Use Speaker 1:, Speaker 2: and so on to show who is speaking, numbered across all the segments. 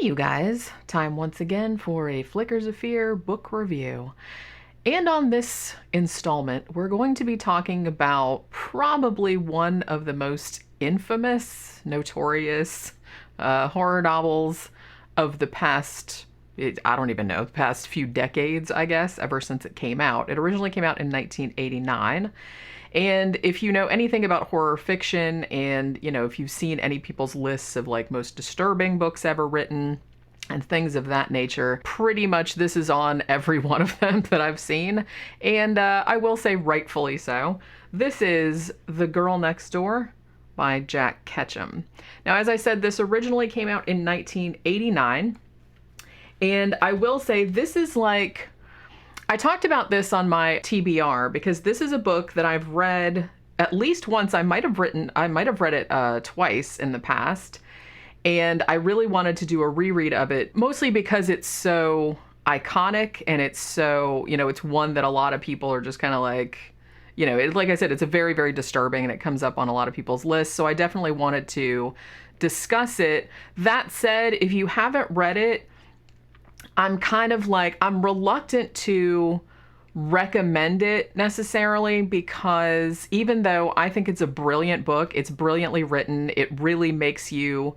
Speaker 1: you guys, time once again for a Flickers of Fear book review. And on this installment, we're going to be talking about probably one of the most infamous, notorious horror novels of the past, I don't even know, the past few decades, I guess, ever since it came out. It originally came out in 1989. And if you know anything about horror fiction and, you know, if you've seen any people's lists of like most disturbing books ever written and things of that nature, pretty much this is on every one of them that I've seen. And I will say rightfully so. This is The Girl Next Door by Jack Ketchum. Now, as I said, this originally came out in 1989. And I will say this is like, I talked about this on my TBR because this is a book that I've read at least once. I might have read it twice in the past. And I really wanted to do a reread of it, mostly because it's so iconic and it's so, you know, it's one that a lot of people are just kind of like, you know, like I said, it's a very, very disturbing and it comes up on a lot of people's lists. So I definitely wanted to discuss it. That said, if you haven't read it, I'm kind of like, I'm reluctant to recommend it necessarily because even though I think it's a brilliant book, it's brilliantly written, it really makes you,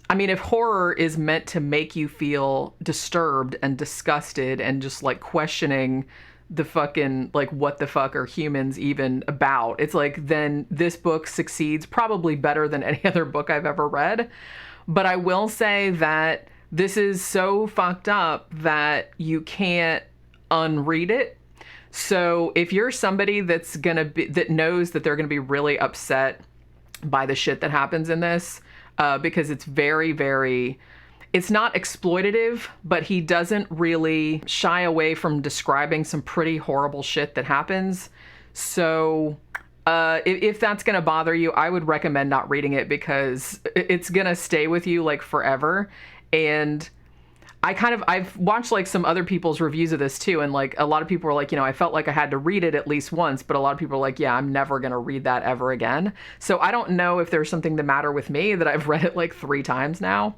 Speaker 1: I mean, if horror is meant to make you feel disturbed and disgusted and just like questioning the fucking, like, what the fuck are humans even about? It's like, then this book succeeds probably better than any other book I've ever read. But I will say that this is so fucked up that you can't unread it. So if you're somebody that's gonna be, that knows that they're gonna be really upset by the shit that happens in this, because it's very, very, it's not exploitative, but he doesn't really shy away from describing some pretty horrible shit that happens. So if that's gonna bother you, I would recommend not reading it because it's gonna stay with you like forever. And I've watched like some other people's reviews of this too. And like a lot of people were like, you know, I felt like I had to read it at least once, but a lot of people are like, yeah, I'm never going to read that ever again. So I don't know if there's something the matter with me that I've read it like 3 times now,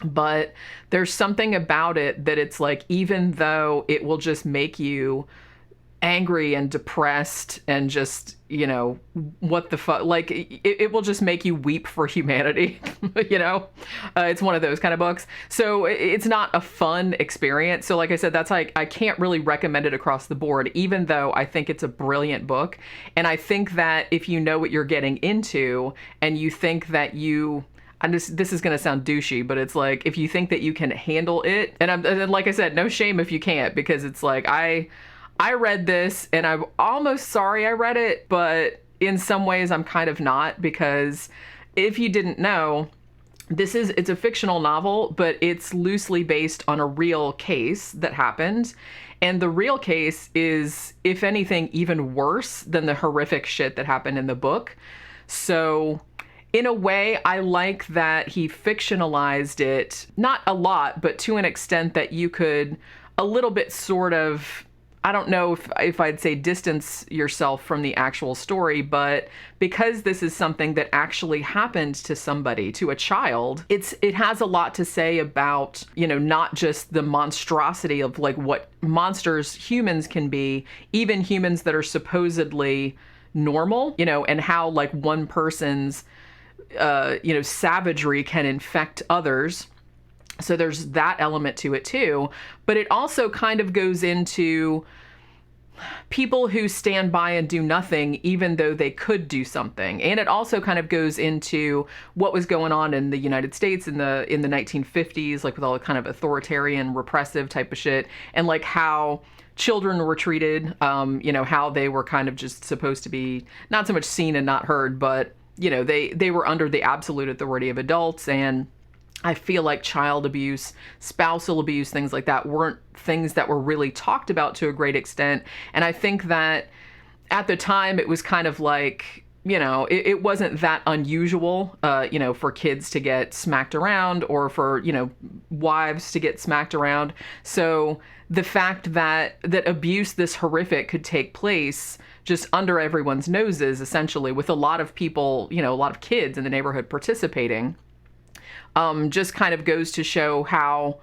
Speaker 1: but there's something about it that it's like, even though it will just make you angry and depressed and just, you know, what the fuck, like it will just make you weep for humanity. You know, it's one of those kind of books. So it's not a fun experience. So like I said, that's like, I can't really recommend it across the board, even though I think it's a brilliant book. And I think that if you know what you're getting into and you think that this is going to sound douchey, but it's like, if you think that you can handle it, and like I said, no shame if you can't, because it's like, I read this and I'm almost sorry I read it, but in some ways I'm kind of not, because if you didn't know, it's a fictional novel, but it's loosely based on a real case that happened. And the real case is, if anything, even worse than the horrific shit that happened in the book. So in a way, I like that he fictionalized it, not a lot, but to an extent that you could a little bit sort of, I don't know if I'd say distance yourself from the actual story, but because this is something that actually happened to somebody, to a child, it has a lot to say about, you know, not just the monstrosity of like what monsters humans can be, even humans that are supposedly normal, you know, and how like one person's, you know, savagery can infect others. So there's that element to it too, but it also kind of goes into people who stand by and do nothing, even though they could do something. And it also kind of goes into what was going on in the United States in the 1950s, like with all the kind of authoritarian, repressive type of shit, and like how children were treated, you know, how they were kind of just supposed to be not so much seen and not heard, but, you know, they were under the absolute authority of adults. And I feel like child abuse, spousal abuse, things like that weren't things that were really talked about to a great extent. And I think that at the time it was kind of like, you know, it wasn't that unusual, you know, for kids to get smacked around or for, you know, wives to get smacked around. So the fact that abuse this horrific could take place just under everyone's noses, essentially, with a lot of people, you know, a lot of kids in the neighborhood participating, just kind of goes to show how,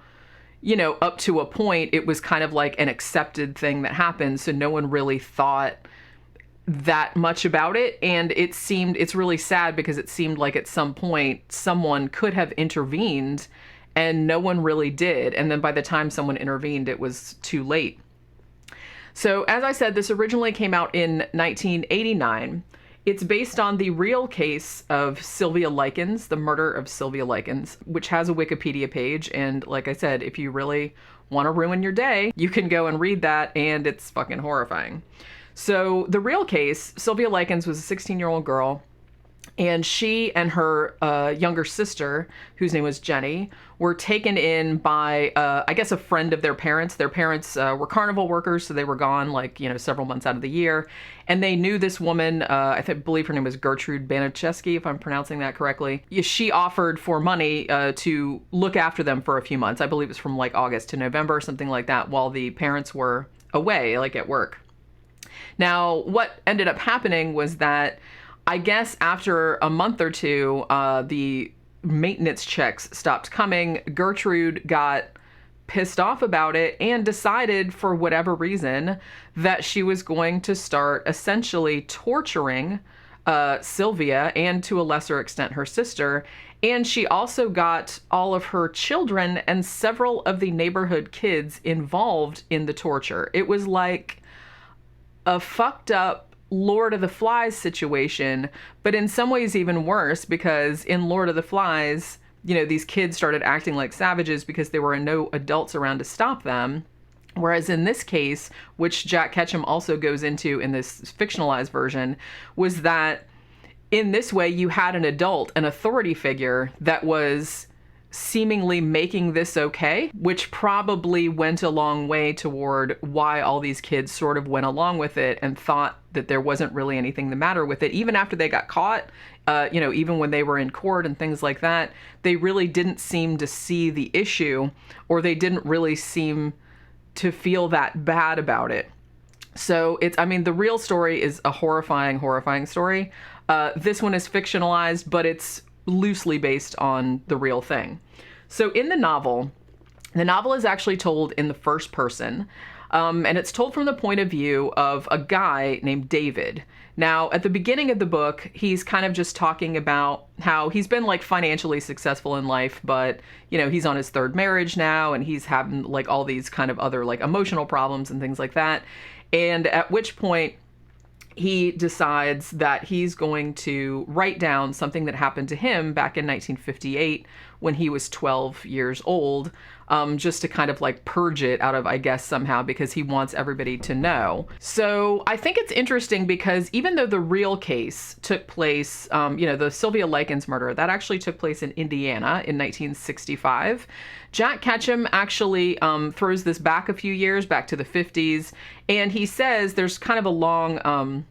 Speaker 1: you know, up to a point, it was kind of like an accepted thing that happened. So no one really thought that much about it. And it's really sad because it seemed like at some point someone could have intervened and no one really did. And then by the time someone intervened, it was too late. So as I said, this originally came out in 1989. It's based on the real case of Sylvia Likens, the murder of Sylvia Likens, which has a Wikipedia page. And like I said, if you really want to ruin your day, you can go and read that, and it's fucking horrifying. So the real case, Sylvia Likens was a 16-year-old girl, and she and her younger sister, whose name was Jenny, were taken in by, I guess, a friend of their parents. Their parents were carnival workers, so they were gone, like, you know, several months out of the year. And they knew this woman, believe her name was Gertrude Baniszewski, if I'm pronouncing that correctly. She offered for money to look after them for a few months. I believe it was from like August to November, something like that, while the parents were away, like at work. Now, what ended up happening was that, I guess after a month or two, the maintenance checks stopped coming. Gertrude got pissed off about it and decided, for whatever reason, that she was going to start essentially torturing Sylvia and, to a lesser extent, her sister. And she also got all of her children and several of the neighborhood kids involved in the torture. It was like a fucked up Lord of the Flies situation, but in some ways even worse, because in Lord of the Flies, you know, these kids started acting like savages because there were no adults around to stop them. Whereas in this case, which Jack Ketchum also goes into in this fictionalized version, was that in this way you had an adult, an authority figure that was seemingly making this okay, which probably went a long way toward why all these kids sort of went along with it and thought that there wasn't really anything the matter with it. Even after they got caught, you know, even when they were in court and things like that, they really didn't seem to see the issue, or they didn't really seem to feel that bad about it. So the real story is a horrifying, horrifying story. This one is fictionalized, but it's loosely based on the real thing. So in the novel is actually told in the first person, and it's told from the point of view of a guy named David. Now, at the beginning of the book, he's kind of just talking about how he's been like financially successful in life, but, you know, he's on his third marriage now, and he's having like all these kind of other like emotional problems and things like that. And at which point he decides that he's going to write down something that happened to him back in 1958 when he was 12 years old, just to kind of like purge it out of, I guess, somehow, because he wants everybody to know. So I think it's interesting because even though the real case took place, the Sylvia Likens murder, that actually took place in Indiana in 1965. Jack Ketchum actually throws this back a few years, back to the 50s, and he says there's kind of a long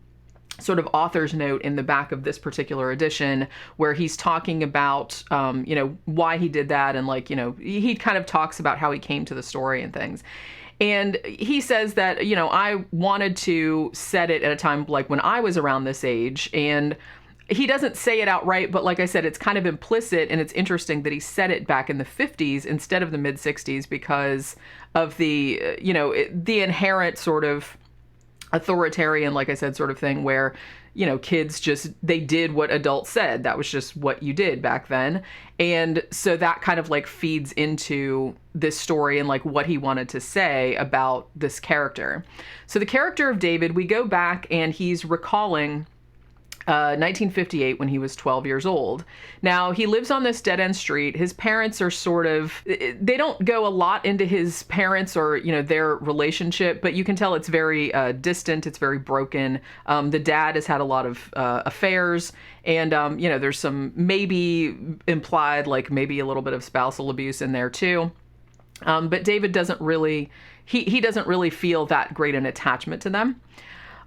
Speaker 1: sort of author's note in the back of this particular edition where he's talking about, why he did that, and like, he kind of talks about how he came to the story and things. And he says that, I wanted to set it at a time like when I was around this age, and he doesn't say it outright, but like I said, it's kind of implicit, and it's interesting that he said it back in the 50s instead of the mid 60s because of the, the inherent sort of authoritarian, like I said, sort of thing where, kids just, they did what adults said. That was just what you did back then. And so that kind of like feeds into this story and like what he wanted to say about this character. So the character of David, we go back and he's recalling 1958 when he was 12 years old. Now, he lives on this dead-end street. His parents are sort of, they don't go a lot into his parents or, their relationship, but you can tell it's very distant. It's very broken. The dad has had a lot of affairs, and, there's some maybe implied, like maybe a little bit of spousal abuse in there too. But David doesn't really, he doesn't really feel that great an attachment to them.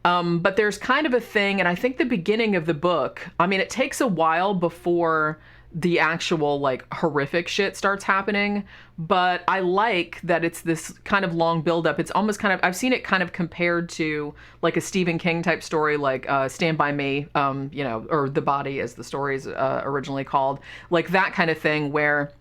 Speaker 1: But there's kind of a thing, and I think the beginning of the book, it takes a while before the actual like horrific shit starts happening. But I like that it's this kind of long buildup. It's almost kind of, I've seen it kind of compared to like a Stephen King type story, like Stand By Me, you know, or The Body as the story is originally called, like that kind of thing where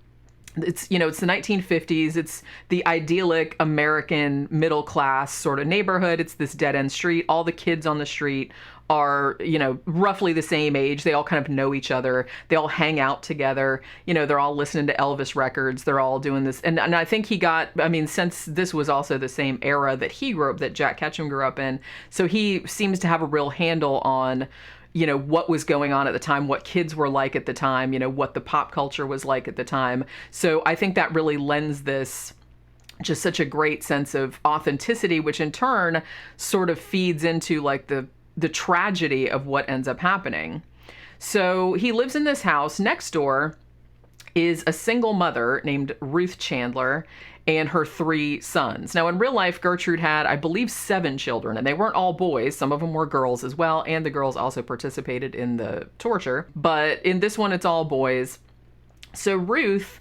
Speaker 1: it's, you know, it's the 1950s. It's the idyllic American middle class sort of neighborhood. It's this dead end street. All the kids on the street are, you know, roughly the same age. They all kind of know each other. They all hang out together. You know, they're all listening to Elvis records. They're all doing this. And I think he got, I mean, since this was also the same era that he grew up, that Jack Ketchum grew up in. So he seems to have a real handle on, you know, what was going on at the time, what kids were like at the time, you know, what the pop culture was like at the time. So I think that really lends this just such a great sense of authenticity, which in turn sort of feeds into like the tragedy of what ends up happening. So he lives in this house. Next door is a single mother named Ruth Chandler and her 3 sons. Now, in real life, Gertrude had, I believe, 7 children, and they weren't all boys. Some of them were girls as well, and the girls also participated in the torture. But in this one, it's all boys. So Ruth,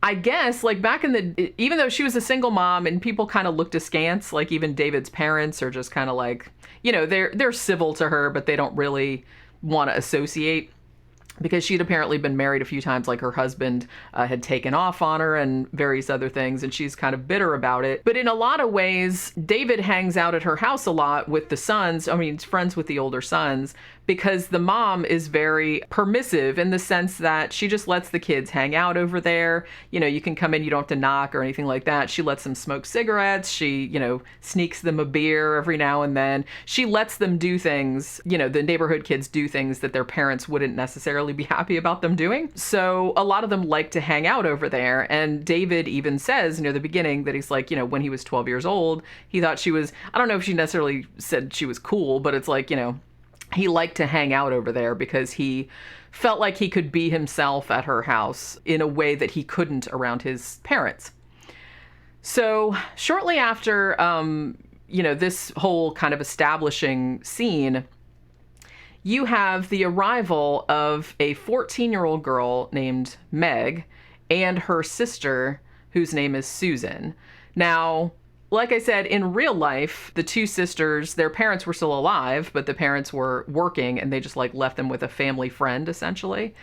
Speaker 1: I guess, like back in the, even though she was a single mom and people kind of looked askance, like even David's parents are just kind of like, you know, they're civil to her, but they don't really want to associate, because she'd apparently been married a few times, like her husband had taken off on her and various other things, and she's kind of bitter about it. But in a lot of ways, David hangs out at her house a lot with the sons. I mean, he's friends with the older sons, because the mom is very permissive in the sense that she just lets the kids hang out over there. You know, you can come in, you don't have to knock or anything like that. She lets them smoke cigarettes. She, you know, sneaks them a beer every now and then. She lets them do things, you know, the neighborhood kids do things that their parents wouldn't necessarily be happy about them doing. So a lot of them like to hang out over there. And David even says near the beginning that he's like, you know, when he was 12 years old, he thought she was, I don't know if she necessarily said she was cool, but it's like, you know, he liked to hang out over there because he felt like he could be himself at her house in a way that he couldn't around his parents. So shortly after, you know, this whole kind of establishing scene, you have the arrival of a 14-year-old girl named Meg and her sister, whose name is Susan. Now, like I said, in real life, the 2 sisters, their parents were still alive, but the parents were working and they just like left them with a family friend, essentially.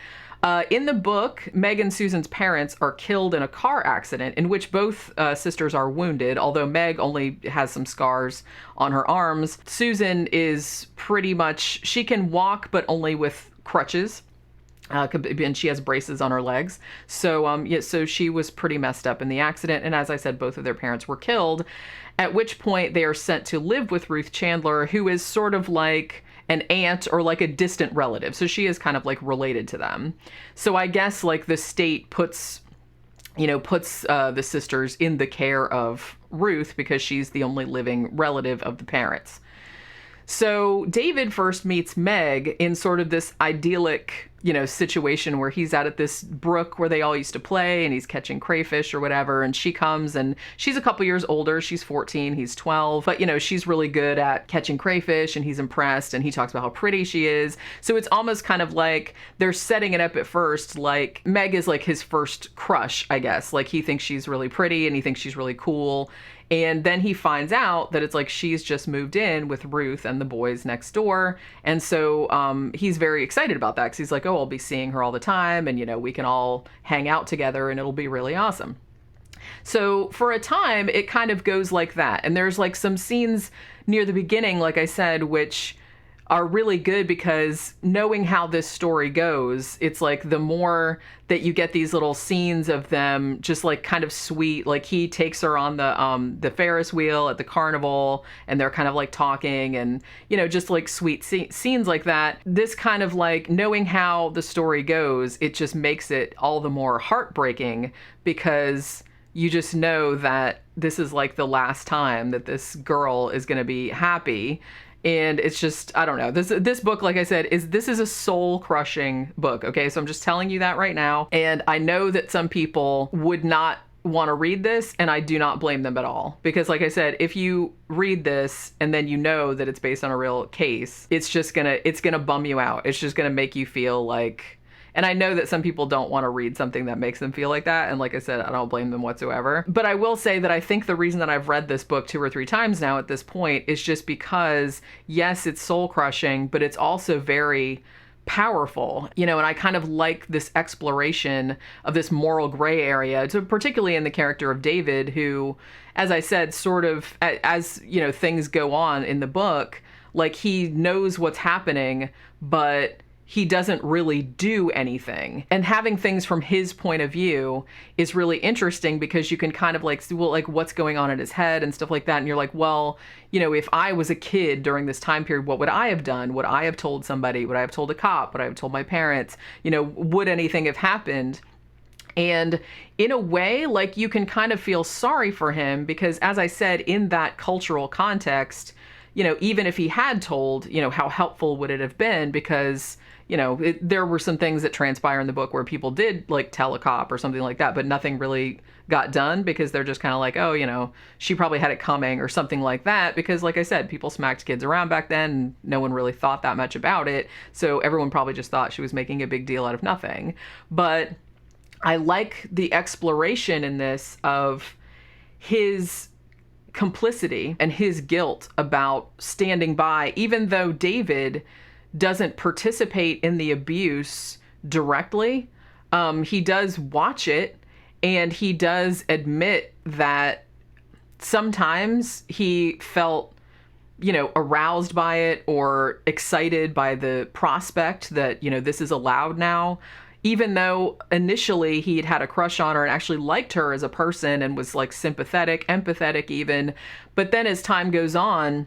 Speaker 1: In the book, Meg and Susan's parents are killed in a car accident in which both sisters are wounded, although Meg only has some scars on her arms. Susan is pretty much, she can walk, but only with crutches. And she has braces on her legs. So, yeah, so she was pretty messed up in the accident. And as I said, both of their parents were killed, at which point they are sent to live with Ruth Chandler, who is sort of like an aunt or like a distant relative. So she is kind of like related to them. So I guess like the state puts the sisters in the care of Ruth because she's the only living relative of the parents. So David first meets Meg in sort of this idyllic, you know, situation where he's out at this brook where they all used to play and he's catching crayfish or whatever. And she comes and she's a couple years older. She's 14, he's 12. But, you know, she's really good at catching crayfish and he's impressed and he talks about how pretty she is. So it's almost kind of like they're setting it up at first. Like Meg is like his first crush, I guess. Like he thinks she's really pretty and he thinks she's really cool. And then he finds out that it's like she's just moved in with Ruth and the boys next door. And so he's very excited about that because he's like, oh, I'll be seeing her all the time. And, you know, we can all hang out together and it'll be really awesome. So for a time, it kind of goes like that. And there's like some scenes near the beginning, like I said, which are really good because knowing how this story goes, it's like the more that you get these little scenes of them just like kind of sweet, like he takes her on the Ferris wheel at the carnival and they're kind of like talking and, you know, just like sweet scenes like that. This kind of like knowing how the story goes, it just makes it all the more heartbreaking because you just know that this is like the last time that this girl is going to be happy. And it's just, I don't know, this book, like I said, this is a soul-crushing book, okay? So I'm just telling you that right now. And I know that some people would not want to read this, and I do not blame them at all. Because like I said, if you read this and then you know that it's based on a real case, it's gonna bum you out. It's just gonna make you feel like And I know that some people don't want to read something that makes them feel like that. And like I said, I don't blame them whatsoever. But I will say that I think the reason that I've read this book 2 or 3 times now at this point is just because, yes, it's soul crushing, but it's also very powerful, and I kind of like this exploration of this moral gray area, particularly in the character of David, who, as I said, sort of as things go on in the book, like he knows what's happening, but he doesn't really do anything. And having things from his point of view is really interesting because you can kind of like see, well, like what's going on in his head and stuff like that. And you're like, well, if I was a kid during this time period, what would I have done? Would I have told somebody? Would I have told a cop? Would I have told my parents? Would anything have happened? And in a way, like you can kind of feel sorry for him because, as I said, in that cultural context, even if he had told, how helpful would it have been? Because there were some things that transpire in the book where people did like tell a cop or something like that, but nothing really got done because they're just kind of like, oh, she probably had it coming or something like that. Because like I said, people smacked kids around back then and no one really thought that much about it. So everyone probably just thought she was making a big deal out of nothing. But I like the exploration in this of his complicity and his guilt about standing by, even though David doesn't participate in the abuse directly. He does watch it, and he does admit that sometimes he felt, aroused by it or excited by the prospect that, this is allowed now, even though initially he had a crush on her and actually liked her as a person and was like sympathetic, empathetic even. But then as time goes on,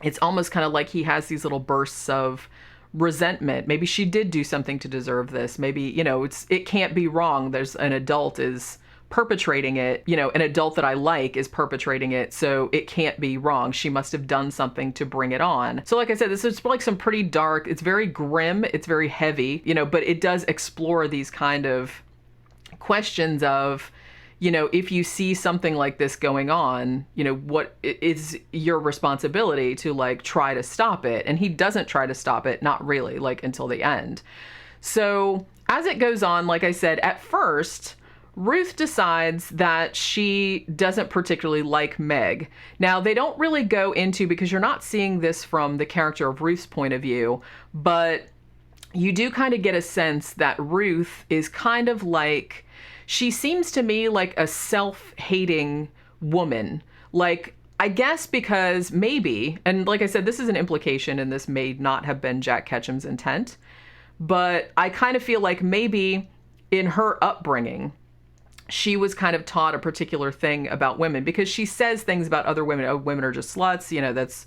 Speaker 1: it's almost kind of like he has these little bursts of resentment. Maybe she did do something to deserve this. Maybe, it can't be wrong. There's an adult is perpetrating it, an adult that I like is perpetrating it. So it can't be wrong. She must have done something to bring it on. So like I said, this is like some pretty dark, it's very grim. It's very heavy, but it does explore these kind of questions of, if you see something like this going on, what is your responsibility to like try to stop it? And he doesn't try to stop it, not really, like until the end. So as it goes on, like I said, at first, Ruth decides that she doesn't particularly like Meg. Now, they don't really go into, because you're not seeing this from the character of Ruth's point of view, but you do kind of get a sense that Ruth is kind of like, she seems to me like a self-hating woman. Like, I guess because maybe, and like I said, this is an implication and this may not have been Jack Ketchum's intent, but I kind of feel like maybe in her upbringing, she was kind of taught a particular thing about women because she says things about other women. Oh, women are just sluts. That's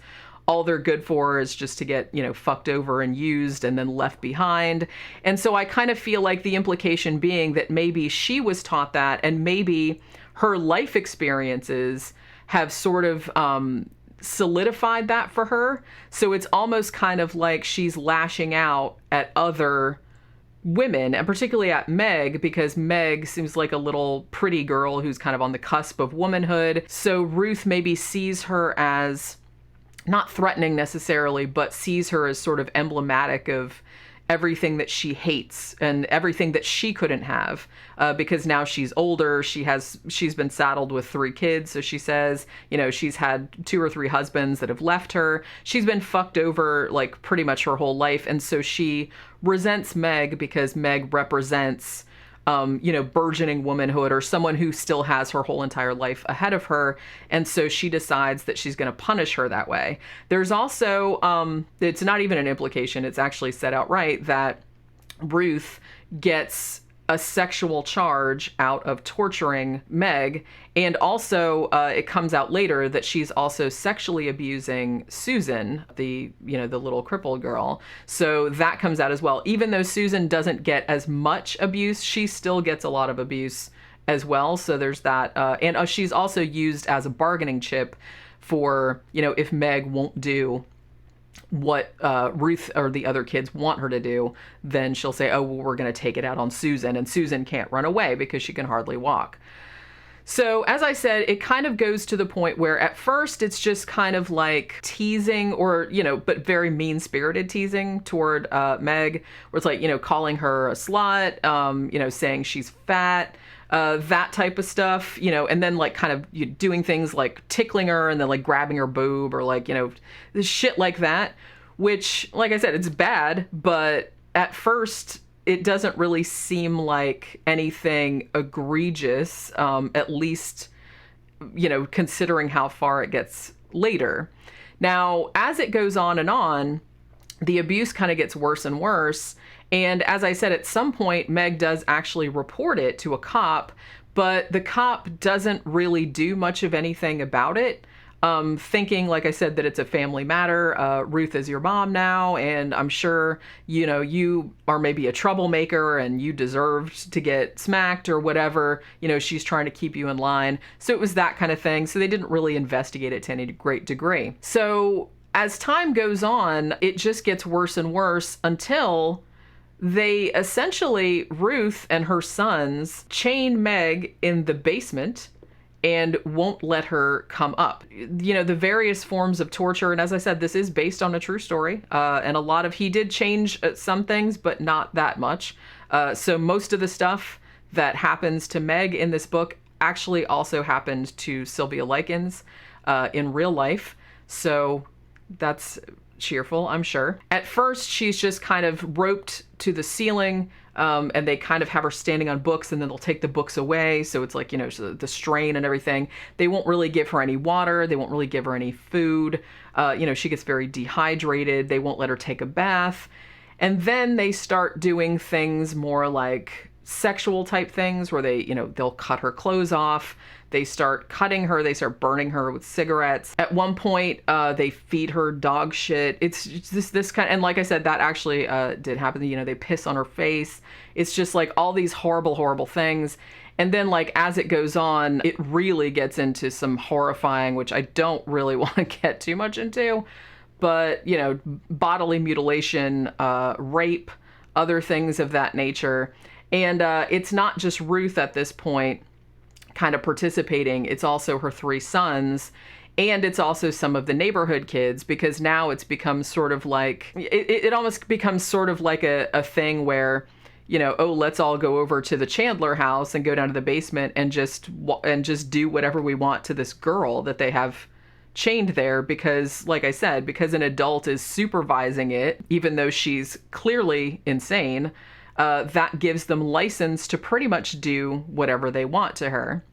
Speaker 1: all they're good for is just to get, fucked over and used and then left behind. And so I kind of feel like the implication being that maybe she was taught that and maybe her life experiences have sort of solidified that for her. So it's almost kind of like she's lashing out at other women, and particularly at Meg, because Meg seems like a little pretty girl who's kind of on the cusp of womanhood. So Ruth maybe sees her as not threatening necessarily, but sees her as sort of emblematic of everything that she hates and everything that she couldn't have, because now she's older. She's been saddled with 3 kids. So she says, she's had 2 or 3 husbands that have left her. She's been fucked over like pretty much her whole life. And so she resents Meg because Meg represents, burgeoning womanhood or someone who still has her whole entire life ahead of her. And so she decides that she's going to punish her that way. There's also, it's not even an implication, it's actually said outright that Ruth gets a sexual charge out of torturing Meg. And also, it comes out later that she's also sexually abusing Susan, the little crippled girl. So that comes out as well. Even though Susan doesn't get as much abuse, she still gets a lot of abuse as well. So there's that. And she's also used as a bargaining chip for, if Meg won't do what Ruth or the other kids want her to do, then she'll say, oh, well, we're going to take it out on Susan. And Susan can't run away because she can hardly walk. So, as I said, it kind of goes to the point where at first it's just kind of like teasing or, but very mean-spirited teasing toward Meg, where it's like, calling her a slut, saying she's fat, that type of stuff, and then like kind of doing things like tickling her and then like grabbing her boob or like, shit like that, which, like I said, it's bad, but at first it doesn't really seem like anything egregious, at least, considering how far it gets later. Now, as it goes on, the abuse kind of gets worse and worse. And as I said, at some point, Meg does actually report it to a cop, but the cop doesn't really do much of anything about it. Thinking, like I said, that it's a family matter. Ruth is your mom now, and I'm sure, you are maybe a troublemaker and you deserved to get smacked or whatever. She's trying to keep you in line. So it was that kind of thing. So they didn't really investigate it to any great degree. So as time goes on, it just gets worse and worse until they essentially, Ruth and her sons, chain Meg in the basement and won't let her come up. The various forms of torture. And as I said, this is based on a true story. And he did change some things, but not that much. So most of the stuff that happens to Meg in this book actually also happened to Sylvia Likens in real life. So that's cheerful, I'm sure. At first, she's just kind of roped to the ceiling, and they kind of have her standing on books, and then they'll take the books away. So it's like, the strain and everything. They won't really give her any water. They won't really give her any food. She gets very dehydrated. They won't let her take a bath. And then they start doing things more like sexual type things where they, they'll cut her clothes off. They start cutting her. They start burning her with cigarettes. At one point, they feed her dog shit. It's just this kind of, and like I said, that actually did happen. They piss on her face. It's just like all these horrible, horrible things. And then like as it goes on, it really gets into some horrifying, which I don't really want to get too much into, but bodily mutilation, rape, other things of that nature. And it's not just Ruth at this point kind of participating. It's also her 3 sons, and it's also some of the neighborhood kids, because now it's become sort of like, it almost becomes sort of like a thing where, let's all go over to the Chandler house and go down to the basement and just do whatever we want to this girl that they have chained there, because, like I said, because an adult is supervising it, even though she's clearly insane. That gives them license to pretty much do whatever they want to her.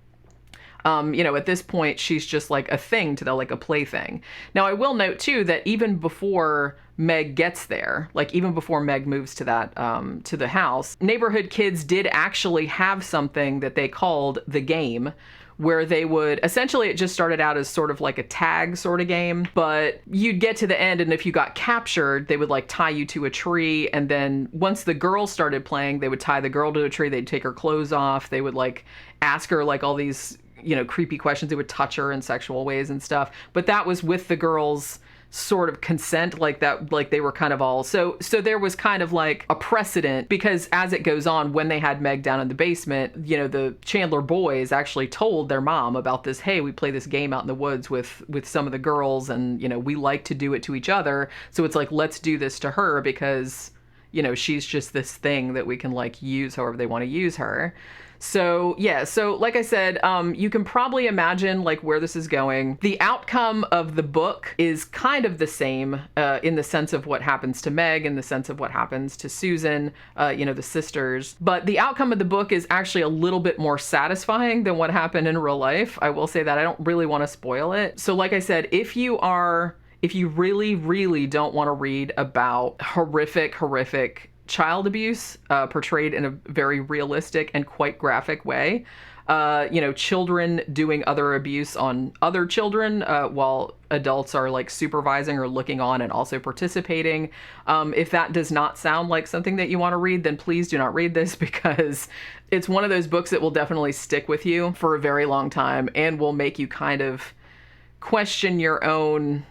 Speaker 1: At this point, she's just like a thing to them, like a plaything. Now, I will note, too, that even before Meg gets there, like even before Meg moves to that, to the house, neighborhood kids did actually have something that they called the game, where they would, essentially it just started out as sort of like a tag sort of game, but you'd get to the end, and if you got captured, they would like tie you to a tree, and then once the girls started playing, they would tie the girl to a tree, they'd take her clothes off, they would like ask her like all these, creepy questions, they would touch her in sexual ways and stuff, but that was with the girls' sort of consent, like that, like they were kind of all, so there was kind of like a precedent, because as it goes on, when they had Meg down in the basement, the Chandler boys actually told their mom about this. Hey, we play this game out in the woods with some of the girls, and we like to do it to each other, so it's like, let's do this to her, because she's just this thing that we can like use however they want to use her. So yeah, so like I said, you can probably imagine like where this is going. The outcome of the book is kind of the same, in the sense of what happens to Meg, in the sense of what happens to Susan, the sisters. But the outcome of the book is actually a little bit more satisfying than what happened in real life. I will say that. I don't really want to spoil it. So like I said, if you really, really don't want to read about horrific child abuse portrayed in a very realistic and quite graphic way, children doing other abuse on other children while adults are like supervising or looking on and also participating. If that does not sound like something that you want to read, then please do not read this, because it's one of those books that will definitely stick with you for a very long time and will make you kind of question your own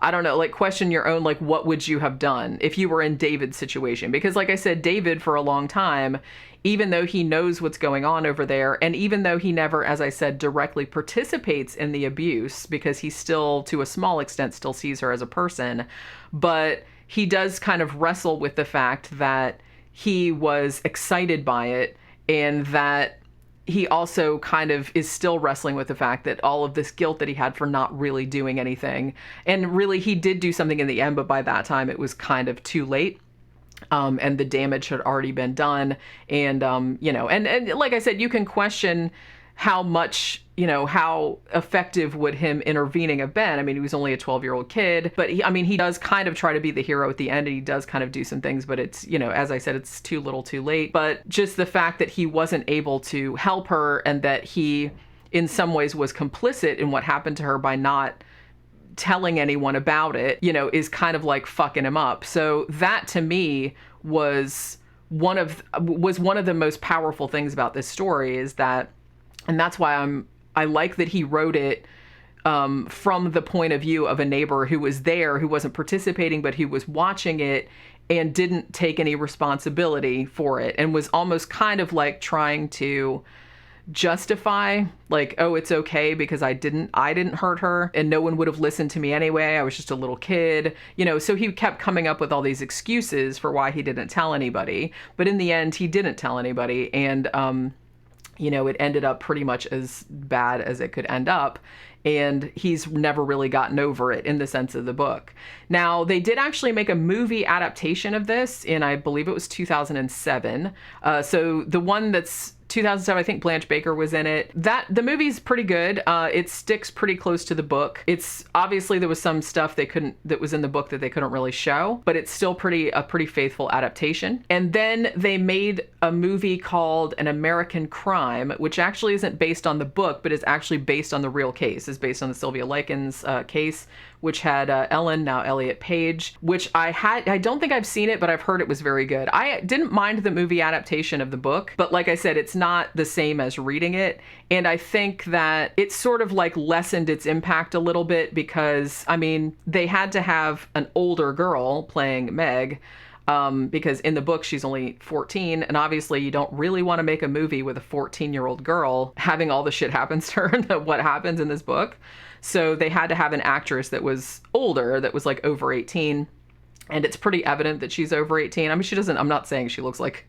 Speaker 1: I don't know, like question your own, like, what would you have done if you were in David's situation? Because like I said, David for a long time, even though he knows what's going on over there, and even though he never, as I said, directly participates in the abuse, because he still, to a small extent, still sees her as a person, but he does kind of wrestle with the fact that he was excited by it, and that he also kind of is still wrestling with the fact that all of this guilt that he had for not really doing anything. And really, he did do something in the end, but by that time it was kind of too late. And the damage had already been done. And, you know, and like I said, you can question how much, you know, how effective would him intervening have been. I mean, he was only a 12-year-old kid, but he does kind of try to be the hero at the end, and he does kind of do some things, but it's, you know, as I said, it's too little too late. But just the fact that he wasn't able to help her, and that he in some ways was complicit in what happened to her by not telling anyone about it, you know, is kind of like fucking him up. So that to me was one of the most powerful things about this story, is that, and that's why I like that he wrote it from the point of view of a neighbor who was there, who wasn't participating, but who was watching it and didn't take any responsibility for it, and was almost kind of like trying to justify, like, oh, it's okay because I didn't hurt her, and no one would have listened to me anyway. I was just a little kid, you know. So he kept coming up with all these excuses for why he didn't tell anybody, but in the end he didn't tell anybody. And you know, it ended up pretty much as bad as it could end up. And he's never really gotten over it in the sense of the book. Now, they did actually make a movie adaptation of this in, I believe it was 2007. So the one that's 2007, I think Blanche Baker was in it. The movie's pretty good. It sticks pretty close to the book. It's obviously, there was some stuff that was in the book that they couldn't really show, but it's still a pretty faithful adaptation. And then they made a movie called An American Crime, which actually isn't based on the book, but is actually based on the real case. It's based on the Sylvia Likens case, which had Ellen, now Elliot Page, which I don't think I've seen it, but I've heard it was very good. I didn't mind the movie adaptation of the book, but like I said, it's not the same as reading it. And I think that it sort of like lessened its impact a little bit, because, I mean, they had to have an older girl playing Meg, because in the book she's only 14, and obviously you don't really want to make a movie with a 14-year-old girl having all the shit happens to her that what happens in this book. So they had to have an actress that was older, that was like over 18, and it's pretty evident that she's over 18. I mean, I'm not saying she looks like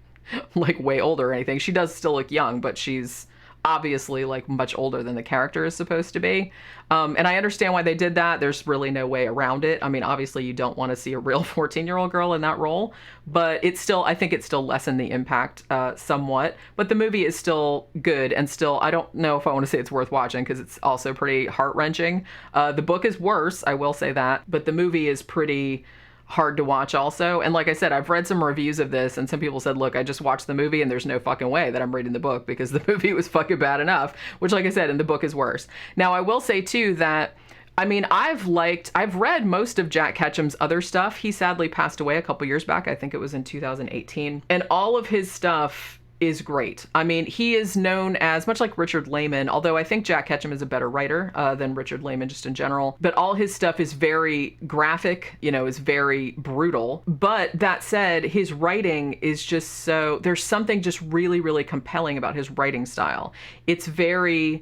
Speaker 1: way older or anything. She does still look young, but she's obviously like much older than the character is supposed to be. And I understand why they did that. There's really no way around it. I mean, obviously you don't want to see a real 14-year-old girl in that role, but I think it still lessened the impact somewhat. But the movie is still good, and still, I don't know if I want to say it's worth watching, because it's also pretty heart-wrenching. The book is worse, I will say that, but the movie is pretty hard to watch also. And like I said, I've read some reviews of this, and some people said, look, I just watched the movie and there's no fucking way that I'm reading the book, because the movie was fucking bad enough, which, like I said, in the book is worse. Now, I will say too that, I mean, I've read most of Jack Ketchum's other stuff. He sadly passed away a couple years back. I think it was in 2018. And all of his stuff is great. I mean, he is known as, much like Richard Lehman, although I think Jack Ketchum is a better writer than Richard Lehman just in general, but all his stuff is very graphic, you know, is very brutal. But that said, his writing is just so, there's something just really, really compelling about his writing style. It's very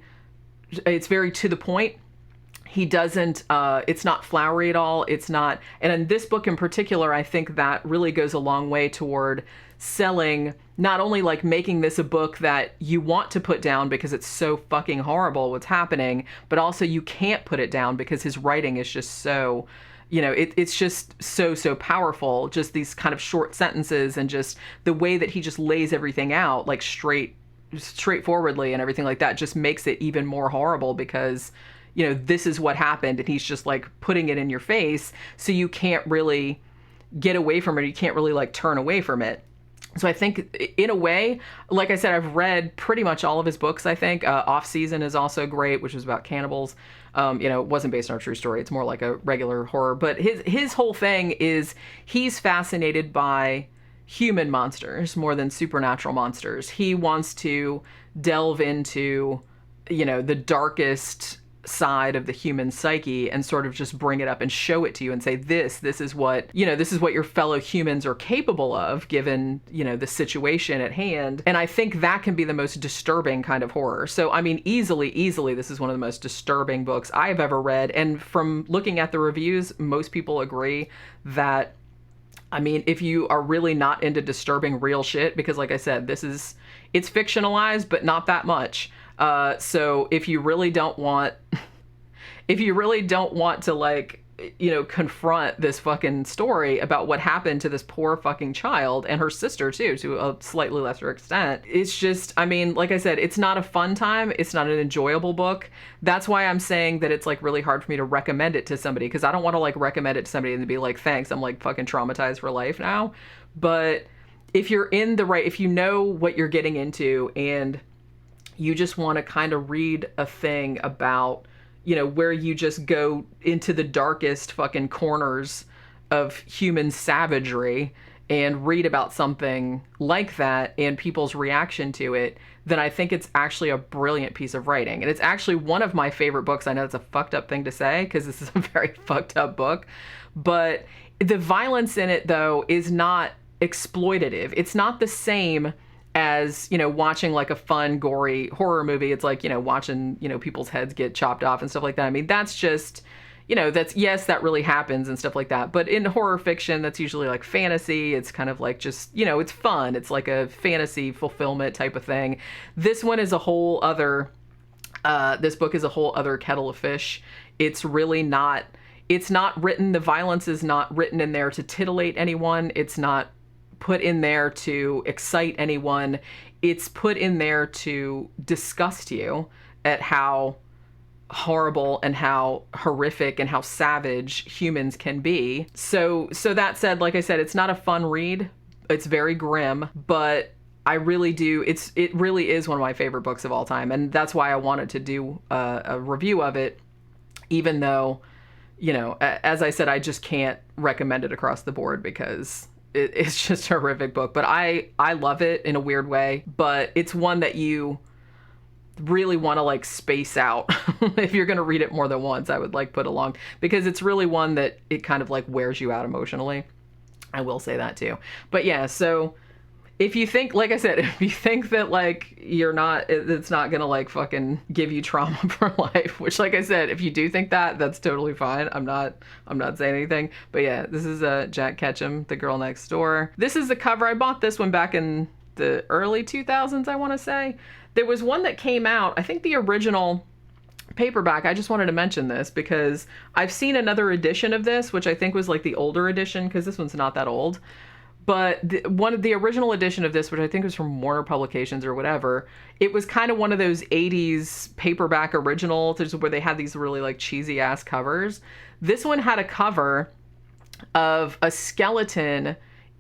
Speaker 1: to the point. He doesn't, it's not flowery at all. It's not, and in this book in particular, I think that really goes a long way toward selling, not only like making this a book that you want to put down because it's so fucking horrible what's happening, but also you can't put it down because his writing is just so, you know, it's just so powerful. Just these kind of short sentences, and just the way that he just lays everything out like straightforwardly and everything like that just makes it even more horrible, because, you know, this is what happened, and he's just like putting it in your face, so you can't really get away from it. You can't really like turn away from it. So I think in a way, like I said, I've read pretty much all of his books, I think. Off Season is also great, which is about cannibals. You know, it wasn't based on a true story. It's more like a regular horror. But his whole thing is he's fascinated by human monsters more than supernatural monsters. He wants to delve into, you know, the darkest side of the human psyche and sort of just bring it up and show it to you and say, this is what, this is what your fellow humans are capable of given, the situation at hand. And I think that can be the most disturbing kind of horror. So, I mean, easily, this is one of the most disturbing books I've ever read. And from looking at the reviews, most people agree that, I mean, if you are really not into disturbing real shit, because like I said, it's fictionalized, but not that much. So if you really don't want to like, confront this fucking story about what happened to this poor fucking child and her sister too, to a slightly lesser extent, it's just, I mean, like I said, it's not a fun time. It's not an enjoyable book. That's why I'm saying that it's like really hard for me to recommend it to somebody, because I don't want to like recommend it to somebody and be like, thanks, I'm like fucking traumatized for life now. But if you're in the right, if you know what you're getting into and you just want to kind of read a thing about, where you just go into the darkest fucking corners of human savagery and read about something like that and people's reaction to it, then I think it's actually a brilliant piece of writing. And it's actually one of my favorite books. I know it's a fucked up thing to say because this is a very fucked up book, but the violence in it, though, is not exploitative. It's not the same as, watching like a fun, gory horror movie. It's like, watching, people's heads get chopped off and stuff like that. I mean, that's just, yes, that really happens and stuff like that. But in horror fiction, that's usually like fantasy. It's kind of like just, it's fun. It's like a fantasy fulfillment type of thing. This one is a whole other, this book is a whole other kettle of fish. It's really not, it's not written, the violence is not written in there to titillate anyone. It's not put in there to excite anyone. It's put in there to disgust you at how horrible and how horrific and how savage humans can be. So that said, like I said, it's not a fun read. It's very grim, but I really do. It really is one of my favorite books of all time. And that's why I wanted to do a review of it, even though, as I said, I just can't recommend it across the board because it's just a horrific book. But I love it in a weird way, but it's one that you really want to like space out. If you're going to read it more than once, I would like put along, because it's really one that it kind of like wears you out emotionally. I will say that too. But yeah, so if you think, like I said, if you think that like it's not gonna like fucking give you trauma for life, which like I said, if you do think that, that's totally fine. I'm not saying anything. But yeah, this is Jack Ketchum, The Girl Next Door. This is the cover. I bought this one back in the early 2000s, I want to say. There was one that came out, I think the original paperback. I just wanted to mention this because I've seen another edition of this, which I think was like the older edition, because this one's not that old. But one of the original edition of this, which I think was from Warner Publications or whatever, it was kind of one of those 80s paperback originals where they had these really like cheesy ass covers. This one had a cover of a skeleton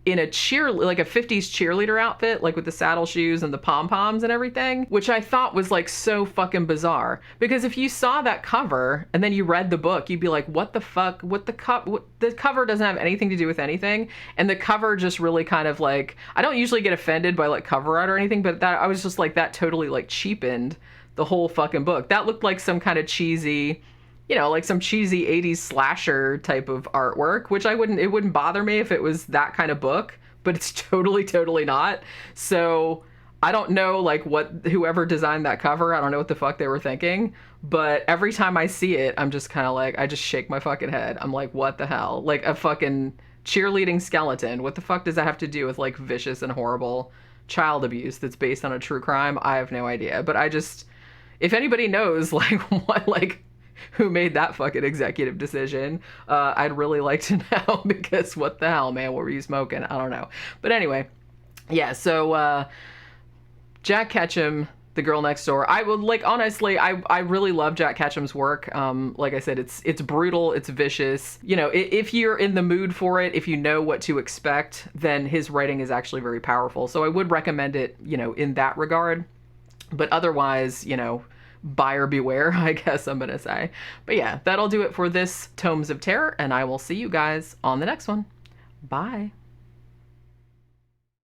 Speaker 1: in a like a 50s cheerleader outfit, like with the saddle shoes and the pom-poms and everything, which I thought was like so fucking bizarre. Because if you saw that cover and then you read the book, you'd be like, what the fuck? The cover doesn't have anything to do with anything. And the cover just really kind of like, I don't usually get offended by like cover art or anything, but that I was just like, that totally like cheapened the whole fucking book. That looked like some kind of cheesy, like some cheesy 80s slasher type of artwork, which it wouldn't bother me if it was that kind of book, but it's totally not. So I don't know like whoever designed that cover, I don't know what the fuck they were thinking, but every time I see it, I'm just kind of like, I just shake my fucking head. I'm like, what the hell? Like a fucking cheerleading skeleton. What the fuck does that have to do with like vicious and horrible child abuse that's based on a true crime? I have no idea. But if anybody knows like what, like, who made that fucking executive decision, I'd really like to know, because what the hell, man, what were you smoking? I don't know. But anyway, yeah, so Jack Ketchum, The Girl Next Door. I would like, honestly, I really love Jack Ketchum's work. Like I said, it's brutal, it's vicious. If you're in the mood for it, if you know what to expect, then his writing is actually very powerful. So I would recommend it, in that regard. But otherwise, buyer beware, I guess I'm gonna say. But yeah, that'll do it for this Tomes of Terror, and I will see you guys on the next one. Bye.